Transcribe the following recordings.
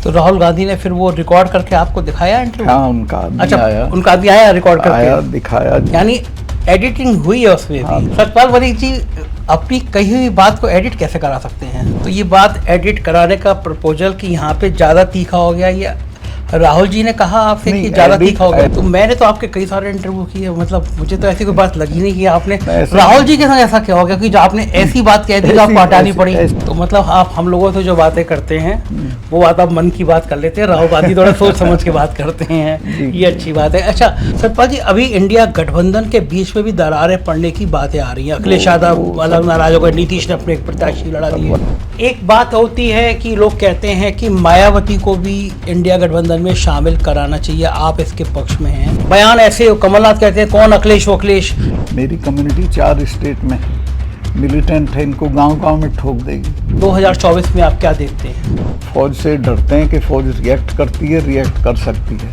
तो राहुल गांधी ने फिर वो रिकॉर्ड करके आपको दिखाया इंटरव्यू? हाँ, उनका आदमी अच्छा आया, उनका आदमी आया रिकॉर्ड करके आया, दिखाया। यानी एडिटिंग हुई है उसमें हाँ। भी। सतपाल मलिक जी अपनी कही हुई बात को एडिट कैसे करा सकते हैं? तो ये बात एडिट कराने का प्रपोजल कि यहाँ पे ज़्यादा तीखा हो गया, ये राहुल जी ने कहा आपसे कि ज़्यादा तीखा हो गया। तो मैंने तो आपके कई सारे इंटरव्यू किए, मतलब मुझे तो ऐसी कोई बात लगी नहीं कि आपने राहुल जी के साथ ऐसा क्या हो गया कि जो आपने ऐसी बात कह दी जो आपको हटानी पड़ी। तो मतलब आप हम लोगों से जो बातें करते हैं वो बात आप मन की बात कर लेते हैं, राहुल गांधी थोड़ा सोच समझ के बात करते हैं, ये अच्छी बात है। अच्छा सतपाल जी, अभी इंडिया गठबंधन के बीच में भी दरारें पड़ने की बातें आ रही हैं। अखिलेश यादव अलग नाराज हो गए, नीतीश ने अपने एक प्रत्याशी लड़ा दिए। एक बात होती है कि लोग कहते हैं कि मायावती को भी इंडिया गठबंधन में शामिल कराना चाहिए, आप इसके पक्ष में हैं। बयान ऐसे कमलनाथ कहते हैं कौन अखिलेश वो अखिलेश। मेरी कम्युनिटी 4 स्टेट में मिलिटेंट है, इनको गांव-गांव में ठोक देगी। 2024 में आप क्या देखते हैं? फौज से डरते हैं कि फौज रिएक्ट करती है, रिएक्ट कर सकती है,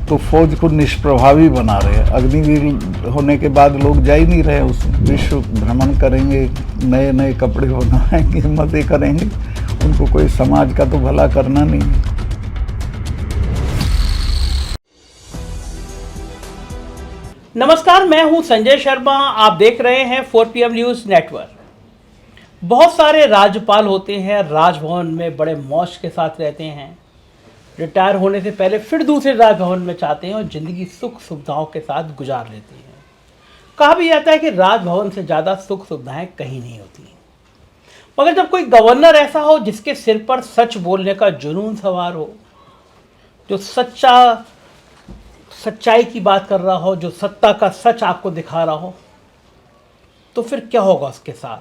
तो फौज को निष्प्रभावी बना रहे हैं। अग्निवीर होने के बाद लोग जा ही नहीं रहे, उस विश्व भ्रमण करेंगे, नए नए कपड़े बनाएंगे, मजे करेंगे, उनको कोई समाज का तो भला करना नहीं है। नमस्कार, मैं हूं संजय शर्मा, आप देख रहे हैं 4PM न्यूज़ नेटवर्क। बहुत सारे राज्यपाल होते हैं, राजभवन में बड़े मौज के साथ रहते हैं, रिटायर होने से पहले फिर दूसरे राजभवन में चाहते हैं और ज़िंदगी सुख सुविधाओं के साथ गुजार लेते हैं। कहा भी जाता है कि राजभवन से ज़्यादा सुख सुविधाएं कहीं नहीं होती, मगर जब कोई गवर्नर ऐसा हो जिसके सिर पर सच बोलने का जुनून सवार हो, जो सच्चाई की बात कर रहा हो, जो सत्ता का सच आपको दिखा रहा हो, तो फिर क्या होगा उसके साथ?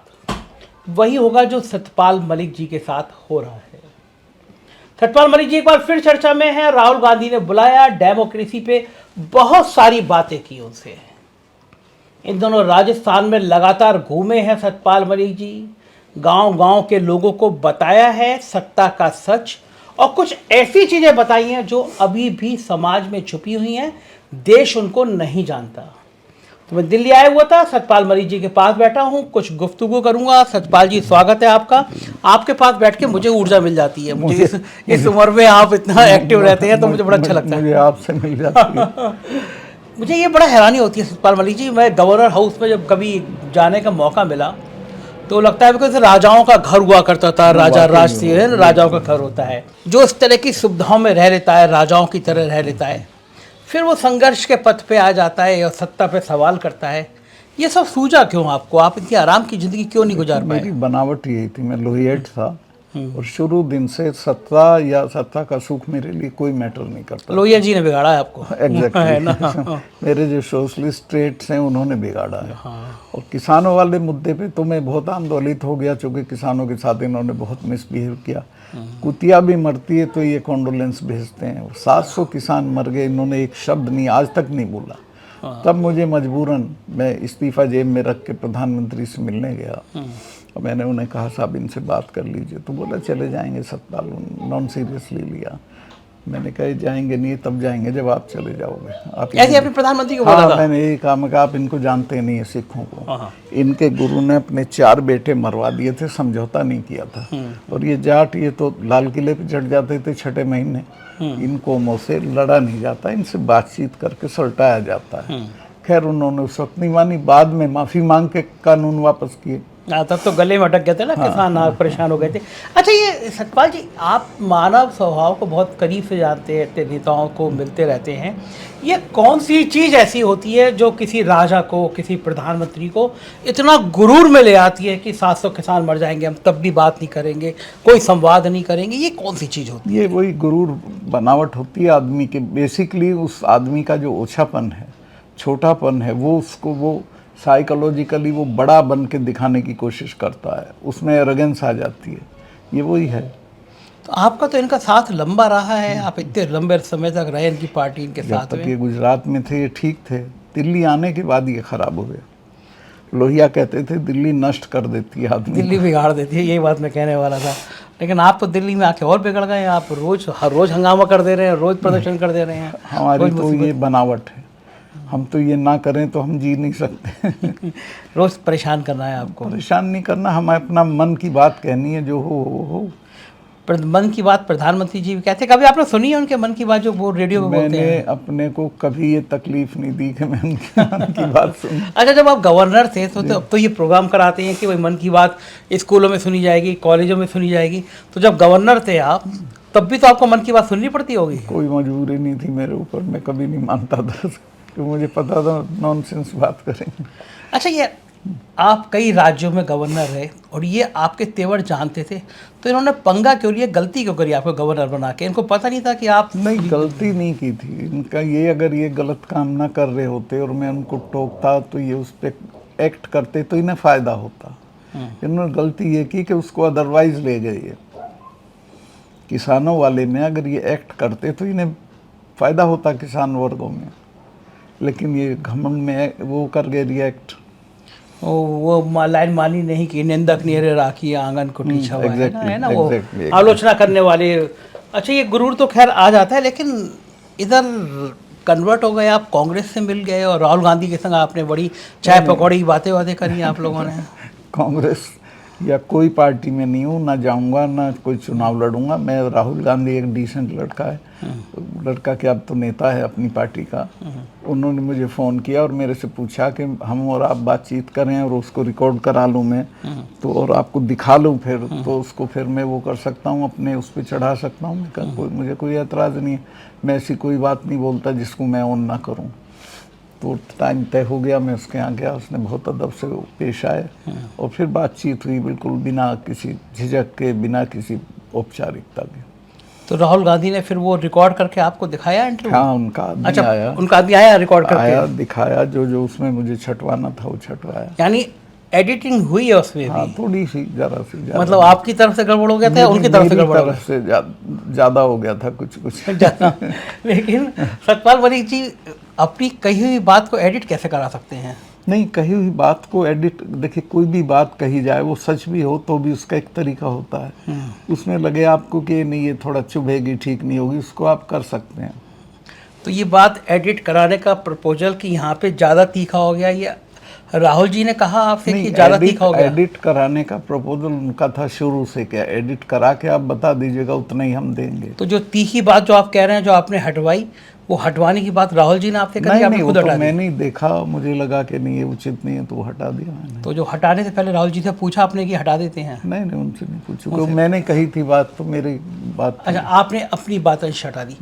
वही होगा जो सतपाल मलिक जी के साथ हो रहा है। सतपाल मलिक जी एक बार फिर चर्चा में है। राहुल गांधी ने बुलाया, डेमोक्रेसी पे बहुत सारी बातें की उनसे। इन दोनों राजस्थान में लगातार घूमे हैं सतपाल मलिक जी, गांव-गांव के लोगों को बताया है सत्ता का सच और कुछ ऐसी चीजें बताई हैं जो अभी भी समाज में छुपी हुई हैं, देश उनको नहीं जानता। तो मैं दिल्ली आया हुआ था, सतपाल मलिक जी के पास बैठा हूं, कुछ गुफ्तगू करूंगा। सतपाल जी स्वागत है आपका। आपके पास बैठ के मुझे ऊर्जा मिल जाती है। मुझे इस उम्र में आप इतना एक्टिव रहते हैं तो मुझे बड़ा अच्छा लगता है। मुझे आपसे मिल जाती है। मुझे ये बड़ा हैरानी होती है सतपाल मलिक जी, मैं गवर्नर हाउस में जब कभी जाने का मौका मिला तो लगता है कि राजाओं का घर हुआ करता था, राजा राज से राजाओं का घर होता है, जो इस तरह की सुविधाओं में रह लेता है, राजाओं की तरह रह लेता है, फिर वो संघर्ष के पथ पे आ जाता है और सत्ता पे सवाल करता है। ये सब सूझा क्यों आपको? आप इतनी आराम की जिंदगी क्यों नहीं गुजार पाए? मेरी बनावट यही थी, मैं लोहिएट था और शुरू दिन से सत्ता या सत्ता का सुख मेरे लिए कोई मैटर नहीं करता। लोहिया जी ने बिगाड़ा है आपको। एग्जैक्टली। मेरे जो सोशलिस्ट ट्रेट्स हैं उन्होंने बिगाड़ा है। और किसानों वाले मुद्दे पे तो मैं बहुत आंदोलित हो गया, चूँकि किसानों के साथ इन्होंने बहुत मिसबिहेव किया। कुतिया भी मरती है तो ये कॉन्डोलेंस भेजते हैं। 700 किसान मर गए, इन्होंने एक शब्द नहीं आज तक नहीं बोला। तब मुझे मजबूरन मैं इस्तीफा जेब में रख के प्रधानमंत्री से मिलने गया और मैंने उन्हें कहा साहब इनसे बात कर लीजिए, तो बोला चले जाएंगे सतपाल, नॉन सीरियसली लिया। मैंने कहा जाएंगे नहीं, तब जाएंगे जब आप चले जाओगे। आप ऐसे अपने प्रधानमंत्री को बोला था? मैंने यही कहा, मैं कहा आप इनको जानते नहीं है सिखों को। इनके गुरु ने अपने 4 बेटे मरवा दिए थे, समझौता नहीं किया था। और ये जाट ये तो लाल किले पे चढ़ जाते थे 6ठे महीने। इन कौमों से लड़ा नहीं जाता, इनसे बातचीत करके सुलटाया जाता है। खैर उन्होंने उस वक्त नहीं मानी, बाद में माफ़ी मांग के कानून वापस किए। तब तो गले में अटक गए थे ना, किसान परेशान हो गए थे। अच्छा ये सतपाल जी, आप मानव स्वभाव को बहुत करीब से जानते हैं, नेताओं को मिलते रहते हैं, ये कौन सी चीज़ ऐसी होती है जो किसी राजा को, किसी प्रधानमंत्री को इतना गुरूर में ले आती है कि 700 किसान मर जाएंगे हम तब भी बात नहीं करेंगे, कोई संवाद नहीं करेंगे? ये कौन सी चीज़ होती है? ये वही गुरूर बनावट होती है आदमी के। बेसिकली उस आदमी का जो ओछापन है, छोटापन है, वो उसको वो साइकोलॉजिकली वो बड़ा बन के दिखाने की कोशिश करता है, उसमें एरोगेंस आ जाती है। ये वही है। तो आपका तो इनका साथ लंबा रहा है, आप इतने लंबे समय तक रहे इनकी पार्टी, इनके साथ जब तक ये गुजरात में थे ये ठीक थे, दिल्ली आने के बाद ये खराब हो गया। लोहिया कहते थे दिल्ली नष्ट कर देती है आदमी, दिल्ली बिगाड़ देती है, यही बात मैं कहने वाला था। लेकिन आप तो दिल्ली में आके और बिगड़ गए, आप हर रोज हंगामा कर दे रहे हैं, रोज प्रदर्शन कर दे रहे हैं। हमारी तो ये बनावट है, हम तो ये ना करें तो हम जी नहीं सकते। रोज परेशान करना है आपको? परेशान नहीं करना, हमें अपना मन की बात कहनी है, जो हो। मन की बात प्रधानमंत्री जी भी कहते हैं, कभी आपने सुनी है उनके मन की बात जो वो रेडियो पे बोलते मैंने हैं? अपने को कभी ये तकलीफ नहीं दी कि मैं उनकी मन की बात सुनूं। अच्छा, जब आप गवर्नर थे तो अब तो ये प्रोग्राम कराते हैं कि भाई मन की बात स्कूलों में सुनी जाएगी, कॉलेजों में सुनी जाएगी, तो जब गवर्नर थे आप तब भी तो आपको मन की बात सुननी पड़ती होगी। कोई मजबूरी नहीं थी मेरे ऊपर, मैं कभी नहीं मानता था कि मुझे पता था नॉनसेंस बात करेंगे। अच्छा, ये आप कई राज्यों में गवर्नर रहे और ये आपके तेवर जानते थे, तो इन्होंने पंगा क्यों लिया, गलती क्यों करी आपको गवर्नर बना के? इनको पता नहीं था कि आप नहीं, गलती नहीं की थी इनका। ये अगर ये गलत काम ना कर रहे होते और मैं उनको टोकता तो ये उस पर एक्ट करते तो इन्हें फ़ायदा होता। इन्होंने गलती ये की कि उसको अदरवाइज ले गए। ये किसानों वाले में अगर ये एक्ट करते तो इन्हें फ़ायदा होता किसान वर्गों में, लेकिन ये घमंड में वो कर गए रिएक्ट। वो लाइन मानी नहीं कि निंदक नेरे राखी आंगन को टीछा हुआ है ना वो exactly. आलोचना करने वाले। अच्छा, ये गुरूर तो खैर आ जाता है, लेकिन इधर कन्वर्ट हो गए आप, कांग्रेस से मिल गए और राहुल गांधी के संग आपने बड़ी चाय पकौड़ी की बातें करी आप लोगों ने। कांग्रेस या कोई पार्टी में नहीं हूँ, ना जाऊँगा, ना कोई चुनाव लड़ूंगा। मैं राहुल गांधी एक डिसेंट लड़का है, लड़का क्या अब तो नेता है अपनी पार्टी का। उन्होंने मुझे फ़ोन किया और मेरे से पूछा कि हम और आप बातचीत करें और उसको रिकॉर्ड करा लूँ मैं तो, और आपको दिखा लूँ फिर तो उसको फिर मैं वो कर सकता हूँ, अपने उस पर चढ़ा सकता हूँ। मैं कहा मुझे कोई एतराज़ नहीं है, मैं ऐसी कोई बात नहीं बोलता जिसको मैं ऑन ना करूँ। तो टाइम तय हो गया, मैं उसके यहाँ गया, उसने बहुत अदब से पेश आए और फिर बातचीत हुई बिल्कुल बिना किसी झिझक के, बिना किसी औपचारिकता के। तो राहुल गांधी ने फिर वो रिकॉर्ड करके आपको दिखाया इंटरव्यू? हाँ, उनका आदमी अच्छा, आया, उनका आदमी आया रिकॉर्ड करके? आया, दिखाया जो उसमें मुझे छटवाना था वो छटवाया। यानी एडिटिंग हुई है उसमें हाँ, भी? थोड़ी सी, जरा सी, मतलब आपकी तरफ से गड़बड़ हो गया था या उनकी तरफ से गड़बड़ हो गया? तरफ से ज़्यादा हो गया था कुछ ज्यादा। लेकिन सतपाल मलिक जी अपनी कही हुई बात को एडिट कैसे करा सकते हैं? नहीं, कही हुई बात को एडिट, देखिए कोई भी बात कही जाए वो सच भी हो तो भी उसका एक तरीका होता है। उसमें लगे आपको कि नहीं ये थोड़ा चुभेगी, ठीक नहीं होगी, उसको आप कर सकते हैं। तो ये बात एडिट कराने का प्रपोजल कि यहाँ पे ज़्यादा तीखा हो गया, ये राहुल जी ने कहा आपसे कि ज़्यादा तीखा हो गया? एडिट कराने का प्रपोजल उनका था शुरू से, क्या एडिट करा के आप बता दीजिएगा उतना ही हम देंगे। तो जो तीखी बात जो आप कह रहे हैं जो आपने हटवाई, वो हटवाने की बात राहुल जी ने आपसे करी? नहीं, वो तो मैंने ही देखा, मुझे लगा कि नहीं ये उचित नहीं है तो हटा दिया मैंने। तो जो हटाने से पहले राहुल जी से पूछा आपने कि हटा देते हैं? नहीं, उनसे नहीं पूछा, क्योंकि मैंने कही थी बात तो मेरी बात। अच्छा, आपने अपनी बात हटा दी।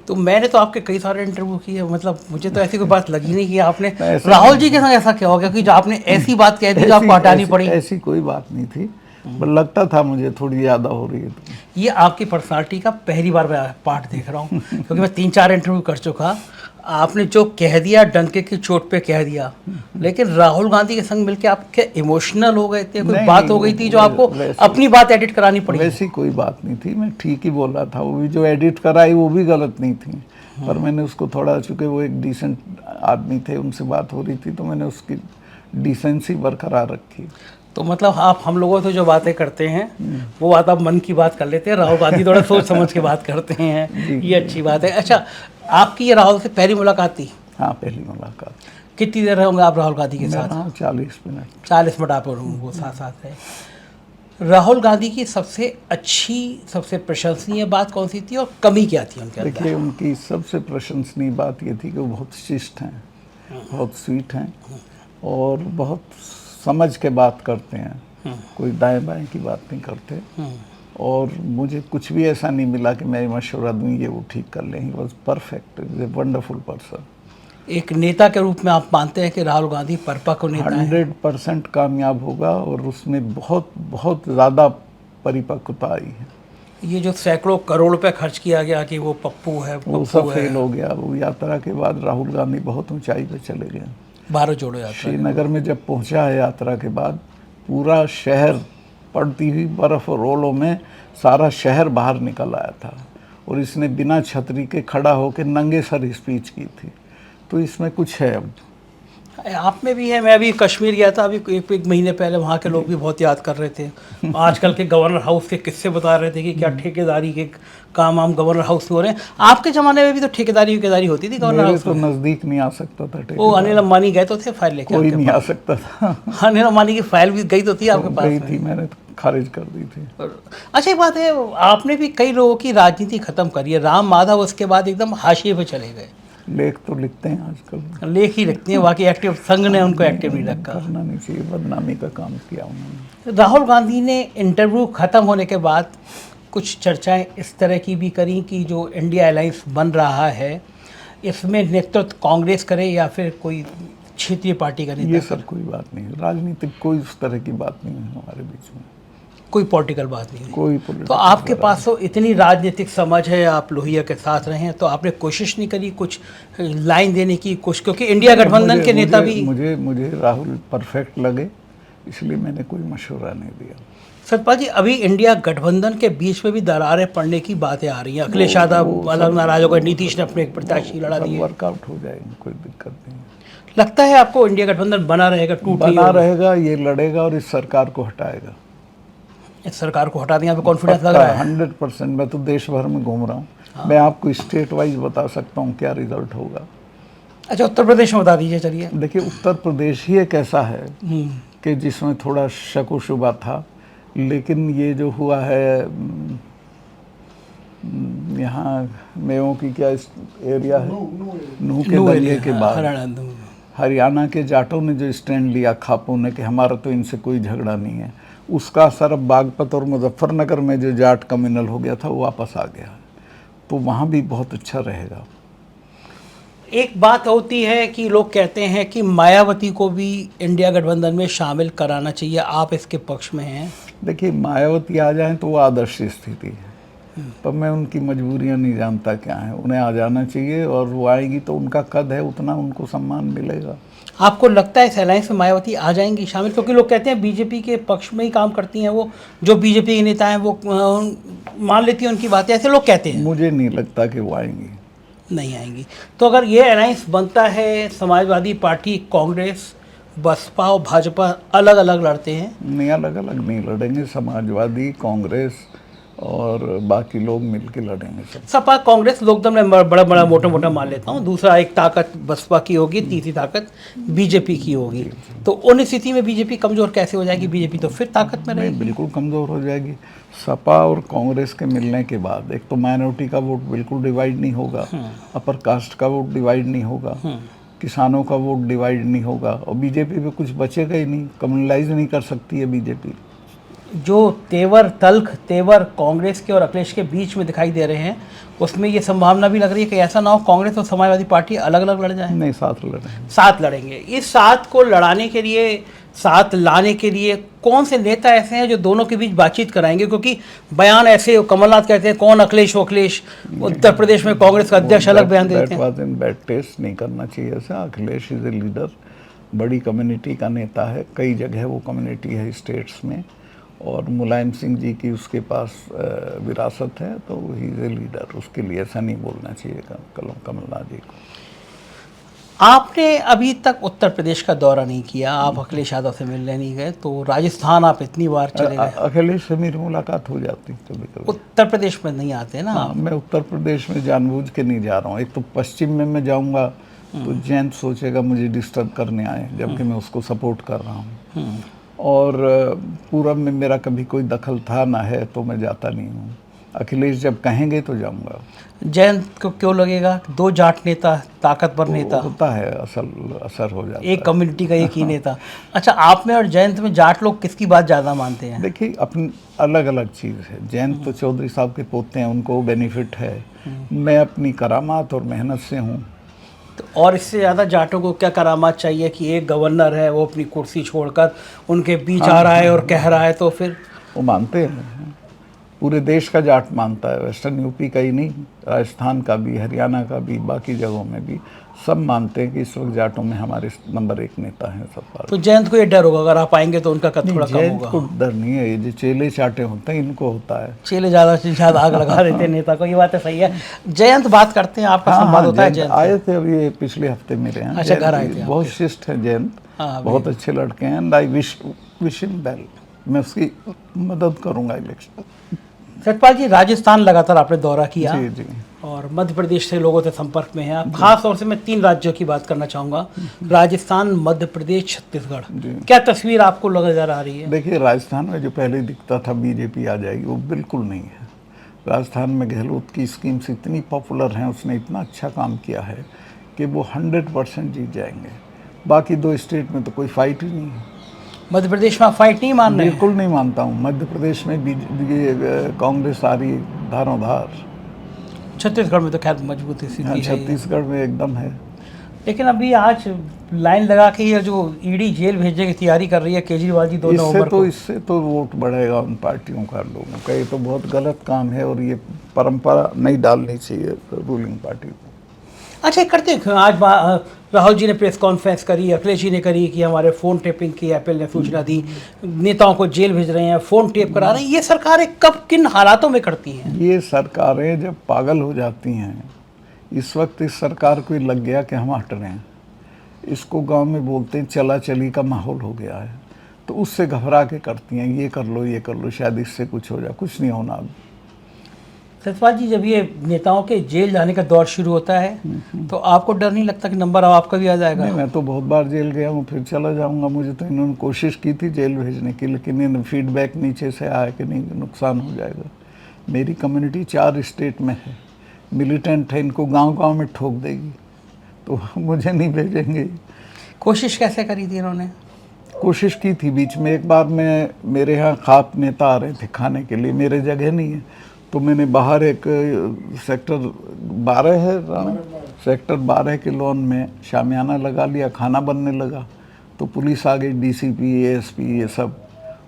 तो मैंने तो आपके कई सारे इंटरव्यू किए, मतलब मुझे तो ऐसी कोई बात लगी नहीं कि आपने राहुल जी के संग ऐसा क्या हो गया कि जो आपने ऐसी बात कह दी जो आपको हटानी पड़ी? ऐसी कोई बात नहीं थी, पर लगता था मुझे थोड़ी ज़्यादा हो रही है। ये आपकी पर्सनालिटी का पहली बार मैं पार्ट देख रहा हूँ क्योंकि मैं 3-4 इंटरव्यू कर चुका। आपने जो कह दिया डंके की चोट पे कह दिया, लेकिन राहुल गांधी के संग मिलके आप क्या इमोशनल हो गए थे? कोई बात हो गई थी जो आपको अपनी बात एडिट करानी पड़ी? वैसी कोई बात नहीं थी, मैं ठीक ही बोल रहा था। वो भी जो एडिट कराई वो भी गलत नहीं थी, पर मैंने उसको थोड़ा, चूँकि वो एक डिसेंट आदमी थे, उनसे बात हो रही थी तो मैंने उसकी डिसेंसी बरकरार रखी। तो मतलब आप हम लोगों से जो बातें करते हैं वो बात आप मन की बात कर लेते हैं, राहुल गांधी थोड़ा सोच समझ के बात करते हैं, ये अच्छी बात है। अच्छा, आपकी ये राहुल से पहली मुलाकात थी? हाँ, पहली मुलाकात। कितनी देर होंगे आप राहुल गांधी के साथ? 40 मिनट। 40 मिनट आप वो साथ रहे। राहुल गांधी की सबसे अच्छी, सबसे प्रशंसनीय बात कौन सी थी और कमी क्या थी उनके अंदर? देखिए, उनकी सबसे प्रशंसनीय बात ये थी कि वो बहुत शिष्ट हैं, बहुत स्वीट हैं और बहुत समझ के बात करते हैं, कोई दाएं बाएं की बात नहीं करते। और मुझे कुछ भी ऐसा नहीं मिला कि मैं मशवरा दूँ ये वो ठीक कर लें। He was perfect, is a wonderful person. एक नेता के रूप में आप मानते हैं कि राहुल गांधी परिपक्व नेता है? 100% कामयाब होगा और उसमें बहुत बहुत ज़्यादा परिपक्वता आई है। ये जो सैकड़ों करोड़ रुपए खर्च किया गया कि वो पप्पू है, वो सब फेल हो गया। वो यात्रा के बाद राहुल गांधी बहुत ऊंचाई पे चले गए। भारत जोड़ो यात्रा श्रीनगर में जब पहुंचा है यात्रा के बाद, पूरा शहर पड़ती हुई बर्फ़ और ओलों में सारा शहर बाहर निकल आया था और इसने बिना छतरी के खड़ा होकर नंगे सर स्पीच की थी। तो इसमें कुछ है। अब आप में भी है। मैं अभी कश्मीर गया था अभी एक महीने पहले, वहाँ के लोग भी बहुत याद कर रहे थे। आजकल के गवर्नर हाउस के किस्से बता रहे थे कि क्या ठेकेदारी के काम आम गवर्नर हाउस में हो रहे हैं। आपके ज़माने में भी तो ठेकेदारी होती थी गवर्नर हाउस तो नज़दीक नहीं आ सकता था। वो अनिल अंबानी गए तो थे फाइल लेके? कोई नहीं आ सकता था। अनिल अंबानी की फाइल भी गई तो थी आपके पास? गई थी, मैंने खारिज कर दी थी। अच्छा, एक बात है, आपने भी कई लोगों की राजनीति खत्म करी है। राम माधव उसके बाद एकदम हाशिए पे चले गए। लेख तो लिखते हैं आजकल, लेख ही लिखते हैं, बाकी एक्टिव संघ ने उनको एक्टिव नहीं रखा। करना नहीं चाहिए, बदनामी का काम किया उन्होंने। राहुल गांधी ने इंटरव्यू खत्म होने के बाद कुछ चर्चाएं इस तरह की भी करी कि जो इंडिया अलायंस बन रहा है इसमें नेतृत्व कांग्रेस करे या फिर कोई क्षेत्रीय पार्टी का ये नेता। सब कोई बात नहीं है, राजनीतिक कोई उस तरह की बात नहीं है हमारे बीच में, कोई पॉलिटिकल बात नहीं है। कोई तो political आपके बात पास तो इतनी राजनीतिक समझ है, आप लोहिया के साथ रहे हैं, तो आपने कोशिश नहीं करी कुछ लाइन देने की कुछ, क्योंकि इंडिया नहीं। गठबंधन के नेता भी। मुझे राहुल परफेक्ट लगे, इसलिए मैंने कोई मशवरा नहीं दिया। सतपाल जी, अभी इंडिया गठबंधन के बीच में भी दरारें पड़ने की बातें आ रही हैं। अखिलेश यादव अलग नाराज हो गए, नीतीश ने अपने एक प्रत्याशी लड़ा दिए। वर्कआउट हो जाएगी, कोई दिक्कत नहीं है। लगता है आपको इंडिया गठबंधन बना रहेगा, टूट नहीं बना होगा? रहेगा, ये लड़ेगा और इस सरकार को हटाएगा। इस सरकार को हटा देने पे कॉन्फिडेंस लग रहा है? 100%। मैं तो देश भर में घूम रहा हूँ, मैं आपको स्टेट वाइज बता सकता हूँ क्या रिजल्ट होगा। अच्छा, उत्तर प्रदेश में बता दीजिए। चलिए, देखिए, उत्तर प्रदेश ही एक ऐसा है कि जिसमें थोड़ा शक व शुबा था, लेकिन ये जो हुआ है यहाँ मेयों की क्या एरिया है, नूह के दंगे के बाद हरियाणा के जाटों ने जो स्टैंड लिया खापों ने कि हमारा तो इनसे कोई झगड़ा नहीं है, उसका असर अब बागपत और मुजफ्फरनगर में जो जाट कम्युनल हो गया था वो वापस आ गया, तो वहाँ भी बहुत अच्छा रहेगा। एक बात होती है कि लोग कहते हैं कि मायावती को भी इंडिया गठबंधन में शामिल कराना चाहिए, आप इसके पक्ष में हैं? देखिए, मायावती आ जाएं तो वो आदर्श स्थिति है, पर मैं उनकी मजबूरियां नहीं जानता क्या है, उन्हें आ जाना चाहिए और वो आएगी तो उनका कद है उतना उनको सम्मान मिलेगा। आपको लगता है इस अलायंस में मायावती आ जाएंगी शामिल? क्योंकि लोग कहते हैं बीजेपी के पक्ष में ही काम करती हैं वो, जो बीजेपी के नेता हैं वो मान लेती हैं उनकी बातें, ऐसे लोग कहते हैं। मुझे नहीं लगता कि वो आएंगी। नहीं आएंगी। तो अगर ये अलायंस बनता है, समाजवादी पार्टी, कांग्रेस, बसपा और भाजपा अलग अलग लड़ते हैं? नहीं, अलग अलग नहीं लड़ेंगे, समाजवादी, कांग्रेस और बाकी लोग मिलकर लड़ेंगे सब। सपा कांग्रेस लोकदल में बड़ा बड़ा मोटा मोटा मान लेता हूँ, दूसरा एक ताकत बसपा की होगी, तीसरी ताकत बीजेपी की होगी। तो उन स्थिति में बीजेपी कमजोर कैसे हो जाएगी? बीजेपी तो फिर ताकत में रहेगी। बिल्कुल कमजोर हो जाएगी। सपा और कांग्रेस के मिलने के बाद एक तो माइनॉरिटी का वोट बिल्कुल डिवाइड नहीं होगा, अपर कास्ट का वोट डिवाइड नहीं होगा, किसानों का वोट डिवाइड नहीं होगा, और बीजेपी पे कुछ बचेगा ही नहीं, कम्युनलाइज नहीं कर सकती है बीजेपी। जो तेवर कांग्रेस के और अखिलेश के बीच में दिखाई दे रहे हैं, उसमें ये संभावना भी लग रही है कि ऐसा ना हो कांग्रेस और समाजवादी पार्टी अलग अलग लड़ जाए। नहीं, साथ लड़ेंगे। साथ लड़ेंगे। इस साथ को लड़ाने के लिए, साथ लाने के लिए कौन से नेता ऐसे हैं जो दोनों के बीच बातचीत कराएंगे? क्योंकि बयान ऐसे, कमलनाथ कहते हैं कौन अखिलेश हो अखिलेश, उत्तर प्रदेश में कांग्रेस का अध्यक्ष अलग बयान देते हैं। बैड टेस्ट नहीं करना चाहिए ऐसा। अखिलेश इज ए लीडर, बड़ी कम्युनिटी का नेता है, कई जगह वो कम्युनिटी है स्टेट्स में, और मुलायम सिंह जी की उसके पास विरासत है, तो ही इज ए लीडर, उसके लिए ऐसा नहीं बोलना चाहिए कमलनाथ जी को। आपने अभी तक उत्तर प्रदेश का दौरा नहीं किया, आप अखिलेश यादव से मिलने नहीं गए, तो राजस्थान आप इतनी बार चले गए। अखिलेश से मेरी मुलाकात हो जाती कभी कभी। उत्तर प्रदेश में नहीं आते ना? हाँ, मैं उत्तर प्रदेश में जानबूझ के नहीं जा रहा हूँ। एक तो पश्चिम में मैं जाऊँगा तो जयंत सोचेगा मुझे डिस्टर्ब करने आए, जबकि मैं उसको सपोर्ट कर रहा हूँ, और पूरब में मेरा कभी कोई दखल था ना है, तो मैं जाता नहीं हूँ। अखिलेश जब कहेंगे तो जाऊँगा। जयंत को क्यों लगेगा? दो जाट नेता, ताकतवर नेता होता है, असर हो जाता है। एक कम्युनिटी का एक ही नेता। अच्छा, आप में और जयंत में जाट लोग किसकी बात ज़्यादा मानते हैं? देखिए, अपनी अलग अलग चीज़ है। जयंत तो चौधरी साहब के पोते हैं, उनको बेनिफिट है। मैं अपनी करामात और मेहनत से हूँ। तो और इससे ज़्यादा जाटों को क्या करामात चाहिए कि एक गवर्नर है वो अपनी कुर्सी छोड़कर उनके बीच आ रहा है और कह रहा है? तो फिर वो मानते हैं, पूरे देश का जाट मानता है, वेस्टर्न यूपी का ही नहीं, राजस्थान का भी, हरियाणा का भी, बाकी जगहों में भी सब मानते हैं कि इस वक्त जाटों में हमारे नंबर 1 नेता हैं सब। तो जयंत को ये डर होगा अगर आप आएंगे तो उनका कद थोड़ा कम होगा? को डर नहीं है, ये जो चेले चाटे होते हैं इनको होता है। चेले ज़्यादा से ज़्यादा आग लगा देते हैं नेता को, ये बात है, सही है। जयंत बात करते हैं, आपका संवाद होता है जयंत? आए थे अभी पिछले हफ्ते मेरे यहाँ। अच्छा, घर आए थे? बहुत शिष्ट है जयंत, बहुत अच्छे लड़के हैं, and I wish him well. मैं उसकी मदद करूँगा इलेक्शन। सतपाल जी, राजस्थान लगातार आपने दौरा किया जी जी। और मध्य प्रदेश से लोगों से संपर्क में है आप। खास तौर से मैं 3 राज्यों की बात करना चाहूँगा, राजस्थान, मध्य प्रदेश, छत्तीसगढ़। जी। क्या तस्वीर आपको नजर आ रही है? देखिए, राजस्थान में जो पहले दिखता था बीजेपी आ जाएगी, वो बिल्कुल नहीं है। राजस्थान में गहलोत की स्कीम्स इतनी पॉपुलर हैं, उसने इतना अच्छा काम किया है कि वो 100% जीत जाएंगे। बाकी 2 स्टेट में तो कोई फाइट ही नहीं है। मध्य प्रदेश में आप फाइट नहीं मान रहे हैं? बिल्कुल नहीं मानता हूँ। मध्य प्रदेश में कांग्रेस आ रही धारोधार। छत्तीसगढ़ में तो खैर मजबूत हाँ, स्थिति है। छत्तीसगढ़ में एकदम है। लेकिन अभी आज लाइन लगा के ये जो ईडी जेल भेजने की तैयारी कर रही है केजरीवाल जी 2 नवंबर को। इससे तो वोट बढ़ेगा उन पार्टियों का, लोगों का। ये तो बहुत गलत काम है और ये परंपरा नहीं डालनी चाहिए रूलिंग पार्टी को। अच्छा, करते हैं आज राहुल जी ने प्रेस कॉन्फ्रेंस करी, अखिलेश जी ने करी कि हमारे फ़ोन टेपिंग की एप्पल ने सूचना दी, नेताओं को जेल भेज रहे हैं, फ़ोन टेप करा रहे हैं। ये सरकारें कब किन हालातों में करती हैं? ये सरकारें जब पागल हो जाती हैं, इस वक्त इस सरकार को लग गया कि हम हट रहे हैं। इसको गांव में बोलते हैं चला चली का माहौल हो गया है, तो उससे घबरा के करती हैं, ये कर लो, शायद इससे कुछ हो जाए। कुछ नहीं होना अब। सतपाल जी, जब ये नेताओं के जेल जाने का दौर शुरू होता है तो आपको डर नहीं लगता कि नंबर अब आपका भी आ जाएगा? नहीं, मैं तो बहुत बार जेल गया हूँ, फिर चला जाऊँगा। मुझे तो इन्होंने कोशिश की थी जेल भेजने की, लेकिन इन फीडबैक नीचे से आया कि नहीं, नुकसान हो जाएगा। मेरी कम्युनिटी 4 स्टेट में है, मिलिटेंट है, इनको गांव-गांव में ठोक देगी, तो मुझे नहीं भेजेंगे। कोशिश कैसे करी थी इन्होंने? कोशिश की थी बीच में। एक बार मेरे यहाँ खाप नेता आ रहे थे खाने के लिए, मेरे जगह नहीं है, तो मैंने बाहर एक सेक्टर 12 है, सेक्टर 12 के लॉन में शामियाना लगा लिया, खाना बनने लगा। तो पुलिस आ गई, डीसीपी, एएसपी, ये सब,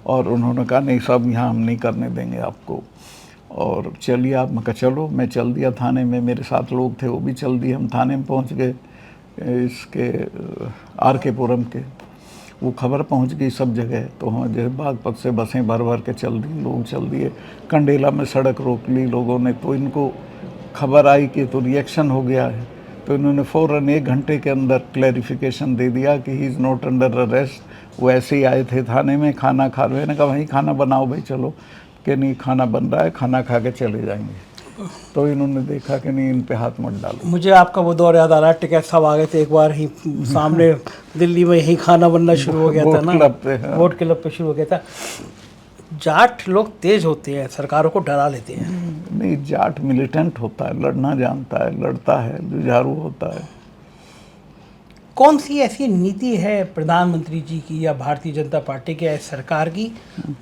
और उन्होंने कहा नहीं साहब, यहाँ हम नहीं करने देंगे आपको, और चलिए आप। मैं कहा चलो। मैं चल दिया थाने में, मेरे साथ लोग थे, वो भी चल दिए। हम थाने में पहुँच गए, इसके RK पुरम के। वो खबर पहुंच गई सब जगह, तो हम जैसे बागपत से बसें भर भर के चल दी, लोग चल दिए। कंडेला में सड़क रोक ली लोगों ने, तो इनको खबर आई कि तो रिएक्शन हो गया है, तो इन्होंने फ़ौरन 1 घंटे के अंदर क्लैरिफिकेशन दे दिया कि he is not under arrest. वो ऐसे ही आए थे थाने में, खाना खा रहे। मैंने कहा वहीं खाना बनाओ भाई, चलो। कि नहीं, खाना बन रहा है, खाना खा के चले जाएंगे। तो इन्होंने देखा कि नहीं, इन पे हाथ मत डालो। मुझे आपका वो दौर याद आ रहा है, टिकैत साहब आ गए थे एक बार ही सामने दिल्ली में, यही खाना बनना शुरू हो गया था ना, वोट क्लब पे शुरू हो गया था। जाट लोग तेज होते हैं, सरकारों को डरा लेते हैं। नहीं, जाट मिलिटेंट होता है, लड़ना जानता है, लड़ता है, जुझारू होता है। कौन सी ऐसी नीति है प्रधानमंत्री जी की या भारतीय जनता पार्टी की या सरकार की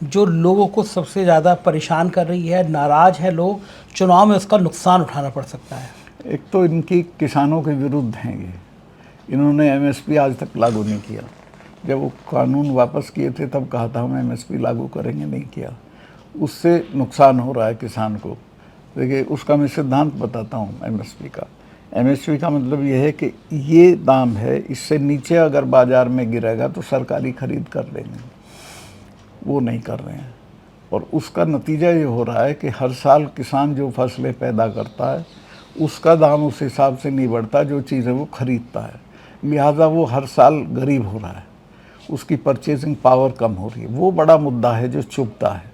जो लोगों को सबसे ज़्यादा परेशान कर रही है, नाराज है लोग, चुनाव में उसका नुकसान उठाना पड़ सकता है? एक तो इनकी किसानों के विरुद्ध हैं ये। इन्होंने MSP आज तक लागू नहीं किया। जब वो कानून वापस किए थे तब कहा था हम MSP लागू करेंगे, नहीं किया। उससे नुकसान हो रहा है किसान को। देखिए, उसका मैं सिद्धांत बताता हूँ MSP का। MSP का मतलब ये है कि ये दाम है, इससे नीचे अगर बाज़ार में गिरेगा तो सरकारी खरीद कर लेंगे। वो नहीं कर रहे हैं, और उसका नतीजा ये हो रहा है कि हर साल किसान जो फसलें पैदा करता है उसका दाम उस हिसाब से नहीं बढ़ता जो चीज़ें वो खरीदता है। लिहाजा वो हर साल गरीब हो रहा है, उसकी परचेजिंग पावर कम हो रही है। वो बड़ा मुद्दा है जो चुभता है,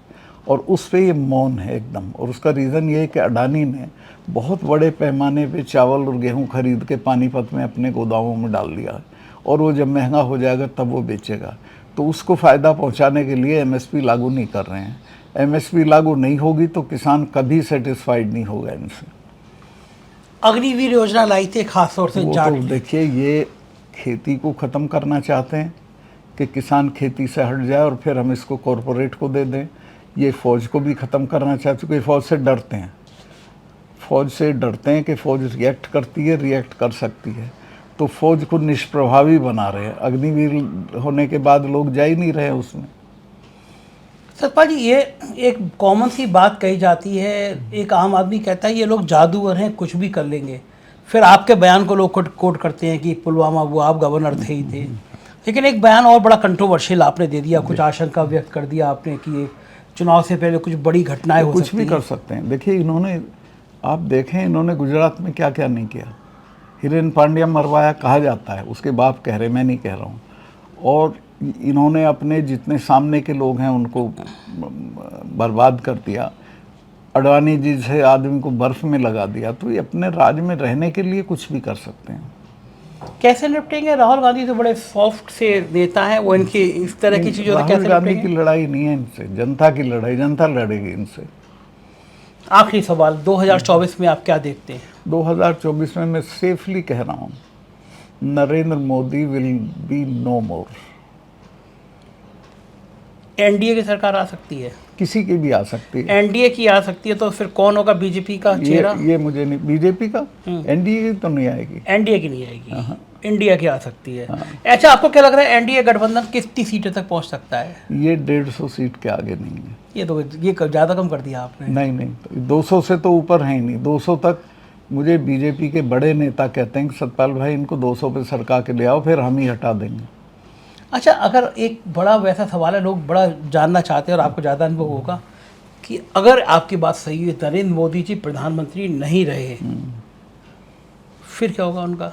और उस पे ये मौन है एकदम। और उसका रीज़न ये है कि अडानी ने बहुत बड़े पैमाने पे चावल और गेहूं खरीद के पानीपत में अपने गोदामों में डाल दिया है, और वो जब महंगा हो जाएगा तब वो बेचेगा। तो उसको फ़ायदा पहुंचाने के लिए MSP लागू नहीं कर रहे हैं। MSP लागू नहीं होगी तो किसान कभी सेटिस्फाइड नहीं होगा इनसे। अग्निवीर योजना लाई थी खास तौर से जाट। तो देखिए, ये खेती को ख़त्म करना चाहते हैं कि किसान खेती से हट जाए और फिर हम इसको कॉरपोरेट को दे दें। ये फ़ौज को भी ख़त्म करना चाहते, क्योंकि फ़ौज से डरते हैं। फ़ौज से डरते हैं कि फ़ौज रिएक्ट करती है, रिएक्ट कर सकती है, तो फ़ौज को निष्प्रभावी बना रहे हैं। अग्निवीर होने के बाद लोग जा ही नहीं रहे उसमें। सतपाल जी, ये एक कॉमन सी बात कही जाती है, एक आम आदमी कहता है ये लोग जादूगर हैं, कुछ भी कर लेंगे। फिर आपके बयान को लोग कोट करते हैं कि पुलवामा, वो आप गवर्नर थे ही थे। लेकिन एक बयान और बड़ा कंट्रोवर्शियल आपने दे दिया, कुछ आशंका व्यक्त कर दिया आपने कि चुनाव से पहले कुछ बड़ी घटनाएं हो सकती हैं। कुछ भी कर सकते हैं। देखिए, इन्होंने, आप देखें, इन्होंने गुजरात में क्या क्या नहीं किया। हिरेन पांड्या मरवाया कहा जाता है, उसके बाप कह रहे, मैं नहीं कह रहा हूँ। और इन्होंने अपने जितने सामने के लोग हैं उनको बर्बाद कर दिया। अडवाणी जी से आदमी को बर्फ में लगा दिया, तो ये अपने राज्य में रहने के लिए कुछ भी कर सकते हैं। कैसे निपटेंगे? राहुल गांधी तो बड़े सॉफ्ट से नेता हैं, वो इनकी इस तरह की चीज़ों से राहुल कैसे गांधी निपटेंगे? की लड़ाई नहीं है इनसे, जनता की लड़ाई, जनता लड़ेगी इनसे। आखिरी सवाल, 2024 में आप क्या देखते हैं? 2024 में मैं सेफली कह रहा हूँ, Narendra Modi will be no more. NDA की सरकार आ सकती है? किसी की भी आ सकती है। एनडीए की आ सकती है, तो फिर कौन होगा बीजेपी का चेहरा? ये मुझे नहीं, बीजेपी का, एनडीए की तो नहीं आएगी। एनडीए की नहीं आएगी, इंडिया की आ सकती है। अच्छा, आपको क्या लग रहा है एनडीए गठबंधन कितनी सीटों तक पहुंच सकता है? ये 150 सीट के आगे नहीं है। ये ज़्यादा कम कर दिया आपने। नहीं, 200 से तो ऊपर है ही नहीं। 200 तक मुझे बीजेपी के बड़े नेता कहते हैं कि सतपाल भाई इनको 200 पे सरका के ले आओ, फिर हम ही हटा देंगे। अच्छा, अगर एक बड़ा वैसा सवाल है, लोग बड़ा जानना चाहते हैं और आपको ज़्यादा अनुभव होगा कि अगर आपकी बात सही है, नरेंद्र मोदी जी प्रधानमंत्री नहीं रहे, फिर क्या होगा उनका?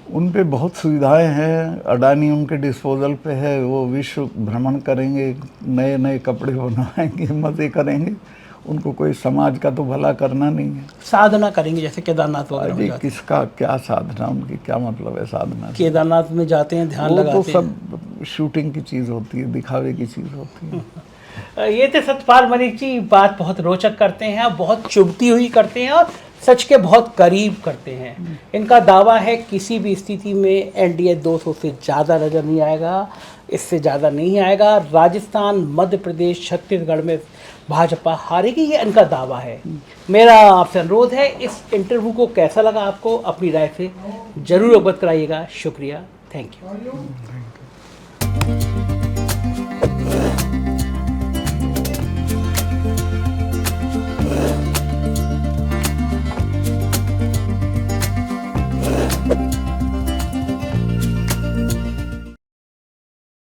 उन पे बहुत सुविधाएं हैं, अडानी उनके डिस्पोजल पे है, वो विश्व भ्रमण करेंगे, नए नए कपड़े बनवाएंगे, मज़े करेंगे। उनको कोई समाज का तो भला करना नहीं है। साधना करेंगे जैसे केदारनाथ वगैरह में अरे जाते हैं। किसका क्या साधना, उनकी क्या मतलब है साधना से? केदारनाथ में जाते हैं, ध्यान वो तो लगाते सब शूटिंग की चीज़ होती है, दिखावे की चीज़ होती है। हैं। ये थे सतपाल मलिक जी, बात बहुत रोचक करते हैं, बहुत चुभती हुई करते हैं और सच के बहुत करीब करते हैं। इनका दावा है किसी भी स्थिति में एनडीए 200 से ज़्यादा नज़र नहीं आएगा, इससे ज़्यादा नहीं आएगा। राजस्थान, मध्य प्रदेश, छत्तीसगढ़ में भाजपा हारेगी, ये इनका दावा है। मेरा आपसे अनुरोध है, इस इंटरव्यू को कैसा लगा आपको, अपनी राय से ज़रूर अवगत कराइएगा। शुक्रिया, थैंक यू।